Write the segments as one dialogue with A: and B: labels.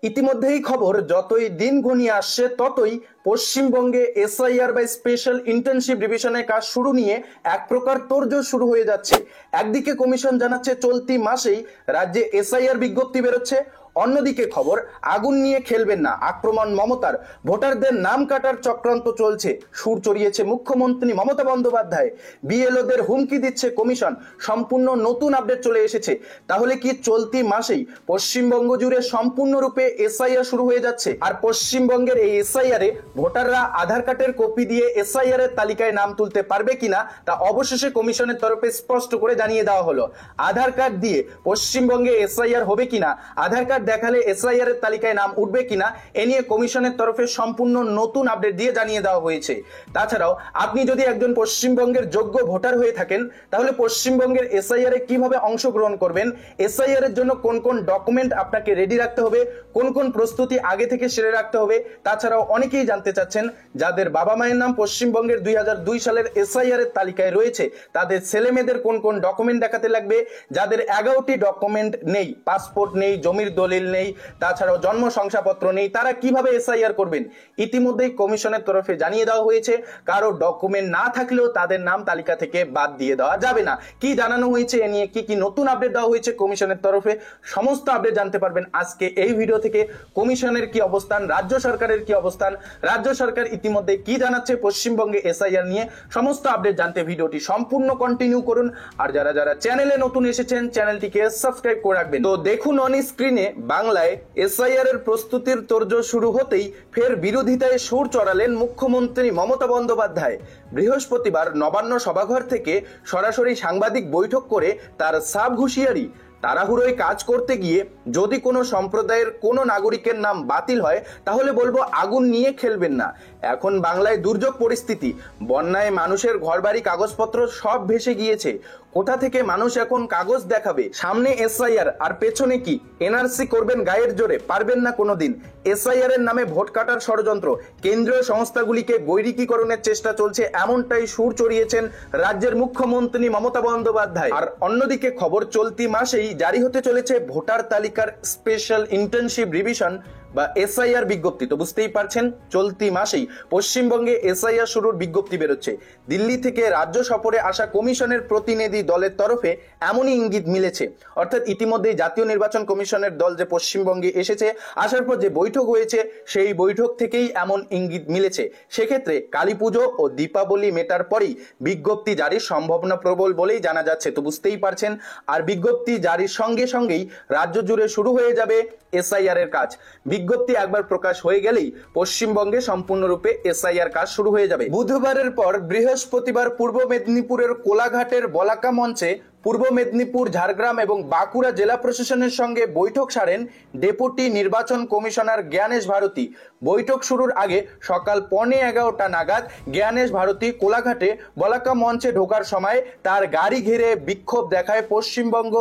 A: ইতিমধ্যেই খবর যতই দিন ঘনিয়ে আসছে ততই পশ্চিমবঙ্গে এসআইআর বা স্পেশাল ইন্টার্নশিপ রিভিশনের কাজ শুরু নিয়ে এক প্রকার তোড়জোড় শুরু হয়ে যাচ্ছে। একদিকে কমিশন জানাচ্ছে চলতি মাসেই রাজ্যে এসআইআর বিজ্ঞপ্তি বেরোচ্ছে, অন্যদিকে খবর আগুন নিয়ে খেলবেন না, আক্রমণ মমতার, ভোটারদের নাম কাটার চক্রান্ত চলছে, সুর চড়িয়েছে মুখ্যমন্ত্রী মমতা বন্দ্যোপাধ্যায়, বিএলওদের হুমকি দিচ্ছে কমিশন। সম্পূর্ণ নতুন আপডেট চলে এসেছে। তাহলে কি চলতি মাসেই পশ্চিমবঙ্গ জুড়ে সম্পূর্ণরূপে এসআইআর শুরু হয়ে যাচ্ছে? আর পশ্চিমবঙ্গের এই এসআইআর এ ভোটাররা আধার কার্ডের কপি দিয়ে এসআইআর এর তালিকায় নাম তুলতে পারবে কিনা তা অবশেষে কমিশনের তরফে স্পষ্ট করে জানিয়ে দেওয়া হলো। আধার কার্ড দিয়ে পশ্চিমবঙ্গে এসআইআর হবে কিনা, আধার কার্ড দেখালে এসআইআর এর তালিকায় নাম উঠবে কিনা, এ নিয়ে কমিশনের তরফে সম্পূর্ণ নতুন আপডেট দিয়ে জানিয়ে দেওয়া হয়েছে। তাছাড়াও আপনি যদি একজন পশ্চিমবঙ্গের যোগ্য ভোটার হয়ে থাকেন তাহলে পশ্চিমবঙ্গের এসআইআর এ কিভাবে অংশগ্রহণ করবেন, এসআইআর এর জন্য কোন কোন ডকুমেন্ট আপনাকে রেডি রাখতে হবে, কোন কোন প্রস্তুতি আগে থেকে সেরে রাখতে হবে। তাছাড়াও অনেকেই জানতে চাচ্ছেন যাদের বাবা মায়ের নাম পশ্চিমবঙ্গের 2002 সালের এসআইআর এর তালিকায় রয়েছে তাদের ছেলে মেয়েদের কোন কোন ডকুমেন্ট দেখাতে লাগবে। যাদের 11টি ডকুমেন্ট নেই, পাসপোর্ট নেই, জমির দলিল নেই, তাছাড়াও জন্ম শংসাপত্র নেই, তারা কিভাবে এসআইআর করবেন ইতিমধ্যেই কমিশনের তরফে জানিয়ে দেওয়া হয়েছে। কারো ডকুমেন্ট না থাকলেও তাদের নাম তালিকা থেকে বাদ দিয়ে দেওয়া যাবে না। কি জানানো হয়েছে, এ নিয়ে কি কি নতুন আপডেট দেওয়া হয়েছে কমিশনের তরফে, সমস্ত আপডেট জানতে পারবেন আজকে এই ভিডিও থেকে। কমিশনের কি অবস্থান, রাজ্য সরকারের কি অবস্থান, রাজ্য সরকার ইতিমধ্যে কি জানাচ্ছে পশ্চিমবঙ্গে এসআইআর নিয়ে, সমস্ত আপডেট জানতে ভিডিওটি সম্পূর্ণ কন্টিনিউ করুন। আর যারা যারা চ্যানেলে নতুন এসেছেন চ্যানেলটিকে সাবস্ক্রাইব করে রাখবেন। তো দেখুন অন স্ক্রিনে বাংলায় এসআইআর এর প্রস্তুতির তোড়জোড় শুরু হতেই ফের বিরোধিতায় সুর চড়ালেন মুখ্যমন্ত্রী মমতা বন্দ্যোপাধ্যায়। বৃহস্পতিবার নবান্ন সভাঘর থেকে সরাসরি সাংবাদিক বৈঠক করে তার সাব হুঁশিয়ারি, তাড়াহুড়োয় কাজ করতে গিয়ে যদি কোনো সম্প্রদায়ের কোনো নাগরিকের নাম বাতিল হয় তাহলে বলবো আগুন নিয়ে খেলবেন না। এখন বাংলায় দুর্যোগ পরিস্থিতি, বন্যায় মানুষের ঘরবাড়ি কাগজপত্র সব ভেসে গিয়েছে। কোথা থেকে মানুষ এখন কাগজ দেখাবে? সামনে এসআইআর আর পেছনে কি এনআরসি করবেন গায়ের জোরে? পারবেন না কোনোদিন। এসআইআর এর নামে ভোট কাটার ষড়যন্ত্র, কেন্দ্রীয় সংস্থাগুলিকে বৈরিকীকরণের চেষ্টা চলছে, এমনটাই সুর চড়িয়েছেন রাজ্যের মুখ্যমন্ত্রী মমতা বন্দ্যোপাধ্যায়। আর অন্যদিকে খবর চলতি মাসেই জারি হতে চলেছে ভোটার তালিকার স্পেশাল ইন্টার্নশিপ রিভিশন বা এসআইআর বিজ্ঞপ্তি। তো বুঝতেই পারছেন চলতি মাসেই পশ্চিমবঙ্গে এসআইআর শুরুর বিজ্ঞপ্তি বেরোচ্ছে। দিল্লি থেকে রাজ্য সফরে আসা কমিশনের প্রতিনিধি দলের তরফে এমনই ইঙ্গিত মিলেছে। অর্থাৎ ইতিমধ্যেই জাতীয় নির্বাচন কমিশনের দল যে পশ্চিমবঙ্গে এসেছে, আসার পর যে বৈঠক হয়েছে সেই বৈঠক থেকেই এমন ইঙ্গিত মিলেছে। সেক্ষেত্রে কালী পুজো ও দীপাবলি মেটার পরেই বিজ্ঞপ্তি জারির সম্ভাবনা প্রবল বলেই জানা যাচ্ছে। তো বুঝতেই পারছেন, আর বিজ্ঞপ্তি জারির সঙ্গে সঙ্গেই রাজ্য জুড়ে শুরু হয়ে যাবে এসআইআর এর কাজ। বিজ্ঞপ্তি একবার প্রকাশ হয়ে গেলেই পশ্চিমবঙ্গে সম্পূর্ণরূপে এসআইআর কাজ শুরু হয়ে যাবে। বুধবারের পর বৃহস্পতিবার পূর্ব মেদিনীপুরের কোলাঘাটের বলাকা মঞ্চে পূর্ব মেদিনীপুর, ঝাড়গ্রাম এবং বাঁকুড়া জেলা প্রশাসনের সঙ্গে বৈঠক সারেন ডেপুটি নির্বাচন কমিশনার জ্ঞানেশ ভারতী। বৈঠক শুরুর আগে সকাল 11:15 নাগাদ জ্ঞানেশ ভারতী কোলাঘাটে বলাকা মঞ্চে ঢোকার সময় তার গাড়ি ঘিরে বিক্ষোভ দেখায় পশ্চিমবঙ্গ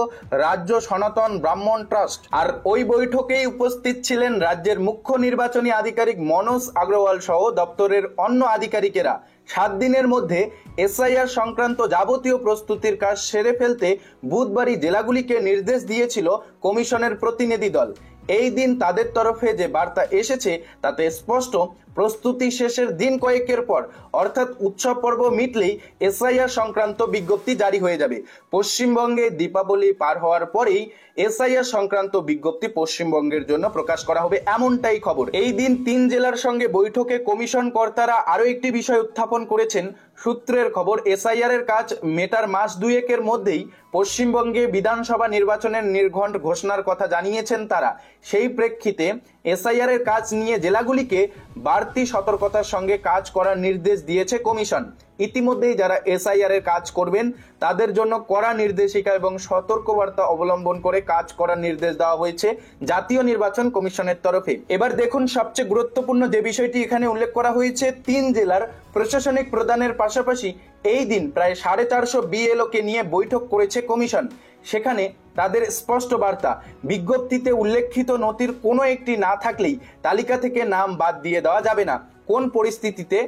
A: রাজ্য সনাতন ব্রাহ্মণ ট্রাস্ট। আর ওই বৈঠকেই উপস্থিত ছিলেন রাজ্যের মুখ্য নির্বাচনী আধিকারিক মনোজ আগরওয়াল সহ দপ্তরের অন্য আধিকারিকেরা। 7 দিনের মধ্যে এসআইআর সংক্রান্ত যাবতীয় প্রস্তুতির কাজ সেরে ফেলতে বুধবারই জেলাগুলিকে নির্দেশ দিয়েছিল কমিশনের প্রতিনিধি দল। এই দিন তাদের তরফে যে বার্তা এসেছে তাতে স্পষ্ট, প্রস্তুতি শেষের দিন কয়েকের পর অর্থাৎ উৎসব পর্ব মিটলেই এসআইআর সংক্রান্ত বিজ্ঞপ্তি জারি হয়ে যাবে। পশ্চিমবঙ্গে দীপাবলি পার হওয়ার পরেই এসআইআর সংক্রান্ত বিজ্ঞপ্তি পশ্চিমবঙ্গের জন্য প্রকাশ করা হবে, এমনটাই খবর। এই দিন 3 জেলার সঙ্গে বৈঠকে কমিশন কর্তারা আরো একটি বিষয় উত্থাপন করেছেন। সূত্রের খবর, এসআইআর এর কাজ মেটার মাস দুয়েকের মধ্যেই পশ্চিমবঙ্গে বিধানসভা নির্বাচনের নির্ঘণ্ট ঘোষণার কথা জানিয়েছেন তারা। সেই প্রেক্ষিতে এসআইআর এর কাজ নিয়ে জেলাগুলিকে বাড়তি সতর্কতার সঙ্গে কাজ করার নির্দেশ দিয়েছে কমিশন। ইতিমধ্যেই যারা এসআইআর এর কাজ করবেন তাদের জন্য কড়া নির্দেশিকা এবং সতর্কবার্তা অবলম্বন করে কাজ করার নির্দেশ দেওয়া হয়েছে জাতীয় নির্বাচন কমিশনের তরফে। এবার দেখুন সবচেয়ে গুরুত্বপূর্ণ যে বিষয়টি এখানে উল্লেখ করা হয়েছে, 3 জেলার প্রশাসনিক প্রধানের পাশাপাশি এই দিন প্রায় 450 বিএলও কে নিয়ে বৈঠক করেছে কমিশন। সেখানে তাদের স্পষ্ট বার্তা, বিজ্ঞপ্তিতে উল্লেখিত নথির কোনো একটি না থাকলেই তালিকা থেকে নাম বাদ দিয়ে দেওয়া যাবে না। কোন পরিস্থিতিতে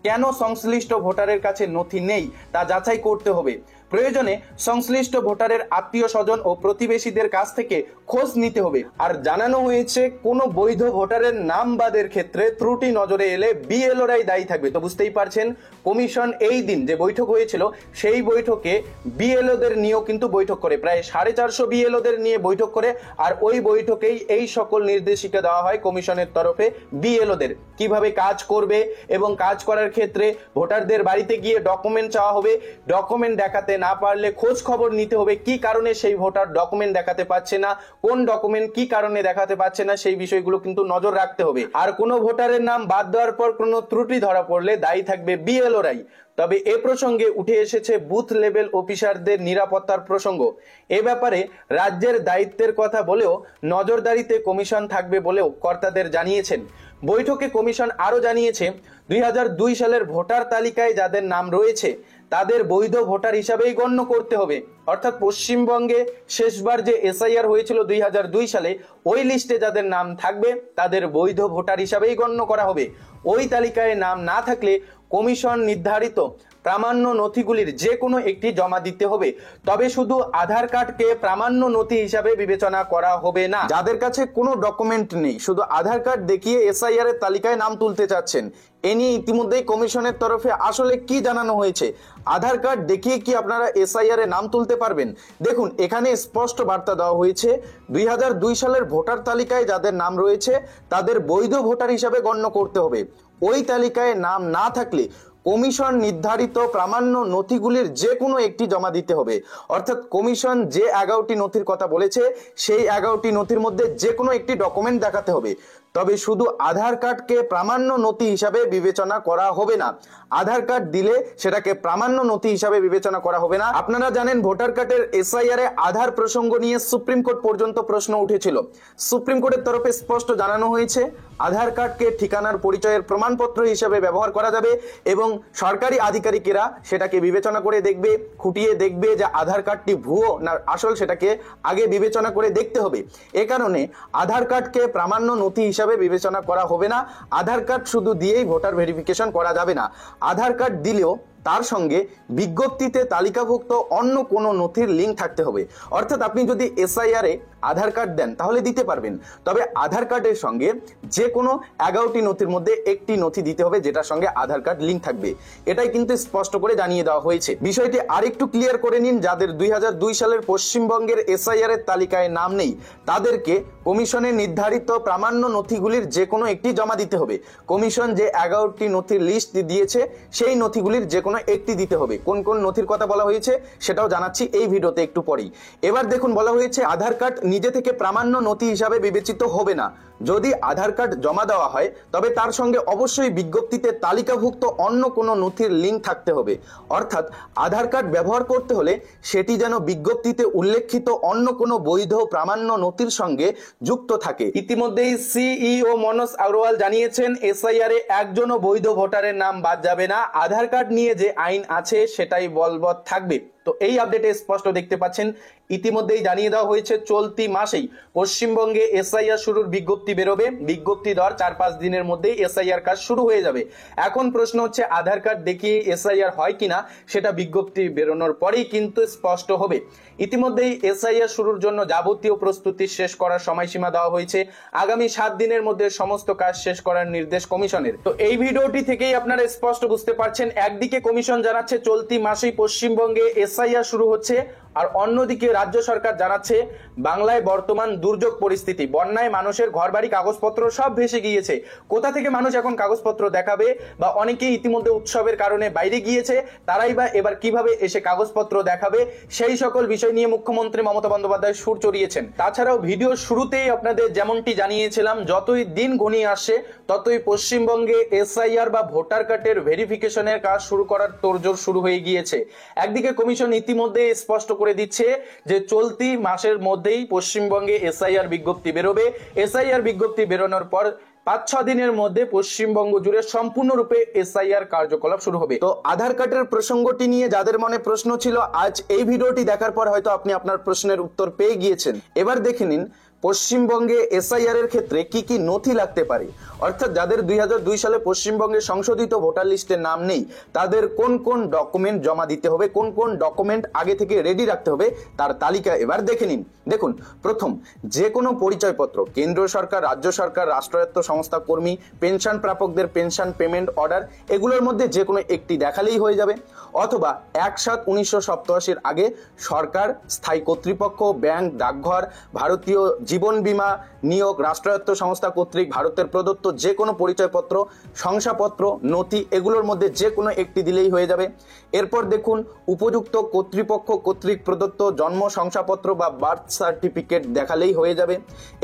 A: কেন সংশ্লিষ্ট ভোটারের কাছে নথি নেই তা যাচাই করতে হবে। প্রয়োজনে সংশ্লিষ্ট ভোটারের আত্মীয় স্বজন ও প্রতিবেশীদের কাছ থেকে খোঁজ নিতে হবে। আর জানানো হয়েছে কোনো বৈধ ভোটারের নাম বাদের ক্ষেত্রে ত্রুটি নজরে এলে বিএলওরাই দায়ী থাকবে। তো বুঝতেই পারছেন কমিশন এই দিন যে বৈঠক হয়েছিল সেই বৈঠকে বিএলওদের নিয়েও কিন্তু বৈঠক করে, প্রায় 450 বিএলওদের নিয়ে বৈঠক করে। আর ওই বৈঠকেই এই সকল নির্দেশিকা দেওয়া হয় কমিশনের তরফে বিএলওদের কিভাবে কাজ করবে এবং কাজ করার ক্ষেত্রে ভোটারদের বাড়িতে গিয়ে ডকুমেন্ট চাওয়া হবে, ডকুমেন্ট দেখাতে না পারলে খোঁজ খবর নিতে হবে কি কারণে সেই ভোটার ডকুমেন্ট দেখাতে পারছে না, কোন ডকুমেন্ট কি কারণে দেখাতে পারছে না, সেই বিষয়গুলো কিন্তু নজর রাখতে হবে। আর কোনো ভোটারের নাম বাদ দেওয়ার পর কোনো ত্রুটি ধরা পড়লে দায়ী থাকবে বিএলওরাই। তবে এ প্রসঙ্গে উঠে এসেছে বুথ লেভেল অফিসারদের নিরাপত্তার প্রসঙ্গ। এ ব্যাপারে রাজ্যের দায়িত্বের কথা বলেও নজরদারিতে কমিশন থাকবে বলেও কর্তাদের জানিয়েছেন। বৈঠকে কমিশন আরো জানিয়েছে 2002 সালের ভোটার তালিকায় যাদের নাম রয়েছে তাদের বৈধ ভোটার হিসাবেই গণ্য করতে হবে। অর্থাৎ পশ্চিমবঙ্গে শেষবার যে এসআইআর হয়েছিল 2002 সালে, ওই লিস্টে যাদের নাম থাকবে তাদের বৈধ ভোটার হিসাবেই গণ্য করা হবে। ওই তালিকায় নাম না থাকলে কমিশন নির্ধারিত প্রামাণ্য নথিগুলির যে কোনো একটি জমা দিতে হবে। তবে শুধু আধার কার্ডকে প্রামাণ্য নথি হিসাবে বিবেচনা করা হবে না। যাদের কাছে কোনো ডকুমেন্ট নেই, শুধু আধার কার্ড দেখিয়ে এসআইআর এর তালিকায় নাম তুলতে চাচ্ছেন, এ নিয়ে ইতিমধ্যেই কমিশনের তরফে আসলে কি জানানো হয়েছে, আধার কার্ড দেখিয়ে কি আপনারা এসআইআর এ নাম তুলতে পারবেন? দেখুন, এখানে স্পষ্ট বার্তা দেওয়া হয়েছে 2002 সালের ভোটার তালিকায় যাদের নাম রয়েছে তাদের বৈধ ভোটার হিসাবে গণ্য করতে হবে। ওই তালিকায় নাম না থাকলে কমিশন নির্ধারিত প্রামাণ্য নথিগুলির যে কোনো একটি জমা দিতে হবে। অর্থাৎ কমিশন যে 11টি নথির কথা বলেছে সেই 11টি নথির মধ্যে যে কোনো একটি ডকুমেন্ট দেখাতে হবে। তবে শুধু আধার কার্ডকে প্রামাণ্য নথি হিসাবে বিবেচনা করা হবে না। আধার কার্ড দিলে সেটাকে প্রামাণ্য নথি হিসাবে বিবেচনা করা হবে না। আপনারা জানেন ভোটার কার্ডের এসআইআর এ আধার প্রসঙ্গ নিয়ে সুপ্রিম কোর্ট পর্যন্ত প্রশ্ন উঠেছিল। সুপ্রিম কোর্টের তরফে স্পষ্ট জানানো হয়েছে আধার কার্ডকে ঠিকানার পরিচয়ের প্রমাণপত্র হিসাবে ব্যবহার করা যাবে এবং সরকারি আধিকারিকেরা সেটাকে বিবেচনা করে দেখবে, খুঁটিয়ে দেখবে যে আধার কার্ডটি ভুয়ো না আসল, সেটাকে আগে বিবেচনা করে দেখতে হবে। এ কারণে আধার কার্ডকে প্রামাণ্য নথি হিসাবে বিবেচনা করা হবে না। আধার কার্ড শুধু দিয়েই ভোটার ভেরিফিকেশন করা যাবে না। আধার কার্ড দিলেও তার সঙ্গে বিজ্ঞপ্তিতে তালিকাভুক্ত অন্য কোনো নথির লিঙ্ক থাকতে হবে। অর্থাৎ আপনি যদি এসআইআর এ আধার কার্ড দেন তাহলে দিতে পারবেন, তবে আধার কার্ডের সঙ্গে যে কোনো 11টি নথির মধ্যে একটি নথি দিতে হবে যেটার সঙ্গে আধার কার্ড লিঙ্ক থাকবে। এটাই কিন্তু স্পষ্ট করে জানিয়ে দেওয়া হয়েছে। বিষয়টি আরেকটু ক্লিয়ার করে নিন, যাদের 2002 সালের পশ্চিমবঙ্গের এসআইআর এর তালিকায় নাম নেই তাদেরকে কমিশনের নির্ধারিত প্রামাণ্য নথিগুলির যে কোনো একটি জমা দিতে হবে। কমিশন যে 11টি নথির লিস্ট দিয়েছে সেই নথিগুলির যে কোনো একটি দিতে হবে। কোন কোন নথির কথা বলা হয়েছে সেটাও জানাচ্ছি এই ভিডিওতে একটু পরেই। এবার দেখুন, বলা হয়েছে আধার কার্ড নিজে থেকে প্রামাণ্য নথি হিসাবে বিবেচিত হবে না। যদি আধার কার্ড জমা দেওয়া হয় তবে তার সঙ্গে অবশ্যই বিজ্ঞপ্তিতে তালিকাভুক্ত অন্য কোনো নথির লিঙ্ক থাকতে হবে। অর্থাৎ আধার কার্ড ব্যবহার করতে হলে সেটি যেন বিজ্ঞপ্তিতে উল্লেখিত অন্য কোনো বৈধ প্রামাণ্য নথির সঙ্গে যুক্ত থাকে। ইতিমধ্যেই সিইও মনোজ আগরওয়াল জানিয়েছেন এসআইআর এ একজনও বৈধ ভোটারের নাম বাদ যাবে না। আধার কার্ড নিয়ে যে আইন আছে সেটাই বলবৎ থাকবে। তো এই আপডেটে স্পষ্ট দেখতে পাচ্ছেন ইতিমধ্যেই জানিয়ে দেওয়া হয়েছে চলতি মাসেই পশ্চিমবঙ্গে এসআইআর শুরুর বিজ্ঞপ্তি বেরোবে। বিজ্ঞপ্তি দেওয়ার 4-5 দিনের মধ্যেই এসআইআর কাজ শুরু হয়ে যাবে। এখন প্রশ্ন হচ্ছে আধার কার্ড দেখিয়ে এসআইআর হয় কিনা, সেটা বিজ্ঞপ্তি বেরোনোর পরেই কিন্তু স্পষ্ট হবে। ইতিমধ্যেই এসআইআর শুরুর জন্য যাবতীয় প্রস্তুতি শেষ করার সময়সীমা দেওয়া হয়েছে। আগামী 7 দিনের মধ্যে সমস্ত কাজ শেষ করার নির্দেশ কমিশনের। তো এই ভিডিওটি থেকেই আপনারা স্পষ্ট বুঝতে পারছেন, একদিকে কমিশন জানাচ্ছে চলতি মাসেই পশ্চিমবঙ্গে এসআইআর শুরু হচ্ছে, আর অন্যদিকে রাজ্য সরকার জানাচ্ছে বাংলায় বর্তমান দুর্যোগ পরিস্থিতি, বন্যায় মানুষের ঘরবাড়ি কাগজপত্র সব ভেসে গিয়েছে। কোথা থেকে মানুষ এখন কাগজপত্র দেখাবে, বা অনেকেই ইতিমধ্যে উৎসবের কারণে বাইরে গিয়েছে, তারাই বা এবার কিভাবে এসে কাগজপত্র দেখাবে, সেই সকল বিষয় নিয়ে মুখ্যমন্ত্রী মমতা বন্দ্যোপাধ্যায় সুর চড়িয়েছেন। তাছাড়াও ভিডিও শুরুতেই আপনাদের যেমনটি জানিয়েছিলাম, যতই দিন ঘনিয়ে আসে ততই পশ্চিমবঙ্গে এসআইআর বা ভোটার কার্ডের ভেরিফিকেশনের কাজ শুরু করার তোড়জোড় শুরু হয়ে গিয়েছে। একদিকে কমিশন ইতিমধ্যে স্পষ্ট করে দিচ্ছে যে চলতি মাসের মধ্যেই পশ্চিমবঙ্গে এসআইআর বিজ্ঞপ্তি বেরোবে। এসআইআর বিজ্ঞপ্তি বেরোনোর পর 5-6 দিনের মধ্যে পশ্চিমবঙ্গ জুড়ে সম্পূর্ণরূপে এসআইআর কার্যকলাপ শুরু হবে। তো আধার কার্ডের প্রসঙ্গটি নিয়ে যাদের মনে প্রশ্ন ছিল, আজ এই ভিডিওটি দেখার পর হয়তো আপনি আপনার প্রশ্নের উত্তর পেয়ে গিয়েছেন। এবার দেখে নিন পশ্চিমবঙ্গে এসআইআর এর ক্ষেত্রে কি কি নথি লাগতে পারে, অর্থাৎ যাদের 2002 সালে পশ্চিমবঙ্গে সংশোধিত ভোটার লিস্টে নাম নেই তাদের কোন কোন ডকুমেন্ট জমা দিতে হবে, কোন কোন ডকুমেন্ট আগে থেকে রেডি রাখতে হবে তার তালিকা এবার দেখে নিন। দেখুন, প্রথম, যে কোনো পরিচয়পত্র, কেন্দ্র সরকার, রাজ্য সরকার, রাষ্ট্রায়ত্ত সংস্থা কর্মী, পেনশন প্রাপকদের পেনশন পেমেন্ট অর্ডার, এগুলোর মধ্যে যে কোনো একটি দেখালেই হয়ে যাবে। অথবা 1/7/1987 আগে সরকার, স্থায়ী কর্তৃপক্ষ, ব্যাংক, ডাকঘর, ভারতীয় জীবন বীমা নিয়োগ, রাষ্ট্রায়ত্ত সংস্থা কর্তৃক ভারতের প্রদত্ত যে কোনো পরিচয়পত্র, শংসাপত্র, নথি, এগুলোর মধ্যে যে কোনো একটি দিলেই হয়ে যাবে। এরপর দেখুন, উপযুক্ত কর্তৃপক্ষ কর্তৃক প্রদত্ত জন্ম শংসাপত্র বা বার্থ সার্টিফিকেট দেখালেই হয়ে যাবে।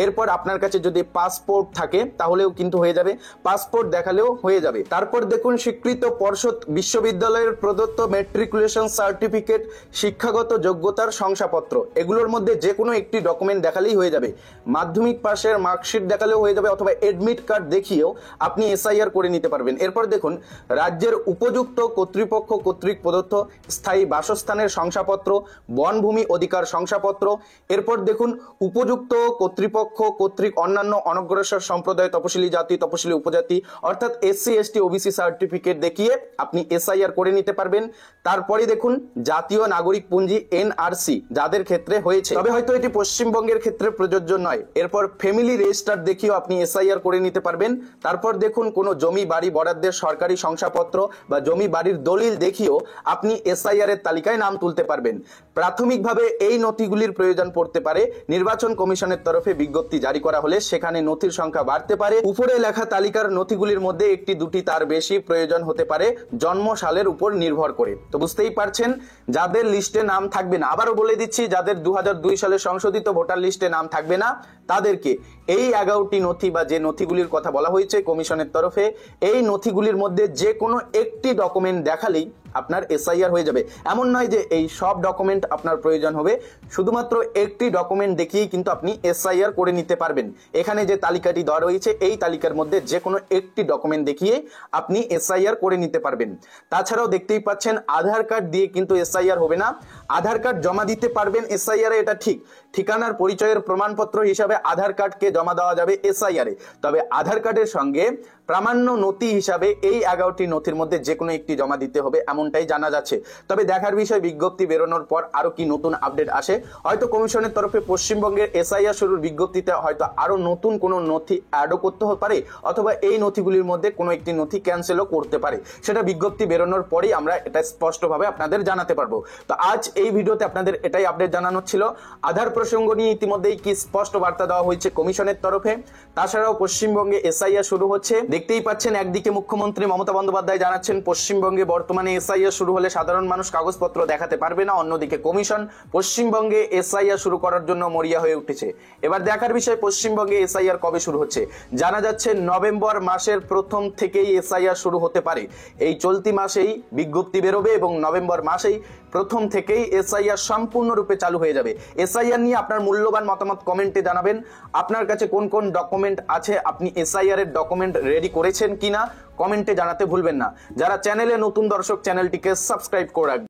A: এরপর আপনার কাছে যদি পাসপোর্ট থাকে তাহলেও কিন্তু হয়ে যাবে, পাসপোর্ট দেখালেও হয়ে যাবে। তারপর দেখুন, স্বীকৃত পর্ষদ বিশ্ববিদ্যালয়ের প্রদত্ত ম্যাট্রিকুলেশন সার্টিফিকেট, শিক্ষাগত যোগ্যতার শংসাপত্র, এগুলোর মধ্যে যে কোনো একটি ডকুমেন্ট দেখালেই হয়ে যাবে। মাধ্যমিক পাশের মার্কশিট দেখালেও হয়ে যাবে, অথবা এডমিট কার্ড দেখিয়েও আপনি এসআইআর করে নিতে পারবেন। এরপর দেখুন, রাজ্যের উপযুক্ত কর্তৃপক্ষ কর্তৃক প্রদত্ত স্থায়ী বাসস্থানের শংসাপত্র, বনভূমি অধিকার শংসাপত্র। এরপর দেখুন, উপযুক্ত কর্তৃপক্ষ কর্তৃক অন্যান্য অনগ্রসর সম্প্রদায়, তপশিলি জাতি, তপশিলি উপজাতি, অর্থাৎ এসসি এসটি ওবিসি সার্টিফিকেট দেখিয়ে আপনি এসআইআর করে নিতে পারবেন। তারপরে দেখুন, জাতীয় নাগরিক পঞ্জি এনআরসি যাদের ক্ষেত্রে হয়েছে, তবে হয়তো এটি পশ্চিমবঙ্গের ক্ষেত্রে প্রযোজ্য নয়। এরপর ফ্যামিলি রেজিস্টার দেখিয়েও আপনি এসআইআর করে নিতে পারবেন। তারপর দেখুন, কোনো জমি বাড়ি বরাদ্দের সরকারি শংসাপত্র বা জমি বাড়ির দলিল দেখিয়েও আপনি এসআইআর এর তালিকায় নাম তুলতে পারবেন। প্রাথমিকভাবে এই নথিগুলির প্রয়োজন পড়তে পারে। নির্বাচন কমিশনের তরফে বিজ্ঞপ্তি জারি করা হলে সেখানে নথির সংখ্যা বাড়তে পারে। উপরে লেখা তালিকার নথিগুলির মধ্যে একটি দুটি তার বেশি প্রয়োজন হতে পারে জন্ম সালের উপর নির্ভর করে। তো বুঝতেই পারছেন, যাদের লিস্টে নাম থাকবে না, আবারও বলে দিচ্ছি, যাদের 2002 সালে সংশোধিত ভোটার লিস্টে নাম থাকবে না তাদেরকে এই 11টি নথি বা যে নথিগুলির কথা বলা হয়েছে কমিশনের তরফে, এই নথিগুলির মধ্যে যে কোনো একটি ডকুমেন্ট দেখালেই আপনার এসআইআর হয়ে যাবে। এমন নয় যে এই সব ডকুমেন্ট আপনার প্রয়োজন হবে, শুধুমাত্র একটি ডকুমেন্ট দেখিয়েই কিন্তু আপনি এসআইআর করে নিতে পারবেন। এখানে যে তালিকাটি দেওয়া রয়েছে এই তালিকার মধ্যে যে কোনো একটি ডকুমেন্ট দেখিয়ে আপনি এসআইআর করে নিতে পারবেন। তাছাড়াও দেখতেই পাচ্ছেন, আধার কার্ড দিয়ে কিন্তু এসআইআর হবে না। আধার কার্ড জমা দিতে পারবেন এসআইআর এ, এটা ঠিক, ঠিকানার পরিচয়ের প্রমাণপত্র হিসাবে আধার কার্ডকে জমা দেওয়া যাবে এসআইআর এ, তবে আধার কার্ডের সঙ্গে প্রামাণ্য নথি হিসাবে এই 11টি নথির মধ্যে যে কোনো একটি জমা দিতে হবে, এমনটাই জানা যাচ্ছে। তবে দেখার বিষয়, বিজ্ঞপ্তি বেরোনোর পর আরো কি নতুন আপডেট আসে। হয়তো কমিশনের তরফে পশ্চিমবঙ্গের এসআইআর শুরুর বিজ্ঞপ্তিতে হয়তো আরো নতুন কোনো নথি অ্যাডও করতে পারে, অথবা এই নথিগুলির মধ্যে কোনো একটি নথি ক্যান্সেলও করতে পারে। সেটা বিজ্ঞপ্তি বেরোনোর পরেই আমরা এটা স্পষ্টভাবে আপনাদের জানাতে পারবো। তো আজ এই ভিডিওতে আপনাদের এটাই আপডেট জানানো ছিল। আধার প্রসঙ্গ নিয়ে ইতিমধ্যেই কি স্পষ্ট বার্তা দেওয়া হয়েছে কমিশনের তরফে। তাছাড়াও পশ্চিমবঙ্গে এসআইআর শুরু হচ্ছে, দেখতেই পাচ্ছেন, একদিকে মুখ্যমন্ত্রী মমতা বন্দ্যোপাধ্যায় জানাচ্ছেন পশ্চিমবঙ্গে বর্তমানে এসআইআর শুরু হলে সাধারণ মানুষ কাগজপত্র দেখাতে পারবে না, অন্যদিকে কমিশন পশ্চিমবঙ্গে এসআইআর শুরু করার জন্য মরিয়া হয়ে উঠেছে। এবার দেখার বিষয়, পশ্চিমবঙ্গে এসআইআর কবে শুরু হচ্ছে। জানা যাচ্ছে নভেম্বর মাসের প্রথম থেকেই এসআইআর শুরু হতে পারে। এই চলতি মাসেই বিজ্ঞপ্তি বেরোবে এবং নভেম্বর মাসেই প্রথম থেকেই এসআইআর সম্পূর্ণরূপে চালু হয়ে যাবে। এসআইআর নিয়ে আপনার মূল্যবান মতামত কমেন্টে জানাবেন। আপনার কাছে কোন কোন ডকুমেন্ট আছে, আপনি এসআইআর এর ডকুমেন্ট রেডি করেছেন কিনা কমেন্টে জানাতে ভুলবেন না। যারা চ্যানেলে নতুন দর্শক, চ্যানেলটিকে সাবস্ক্রাইব করে রাখবেন।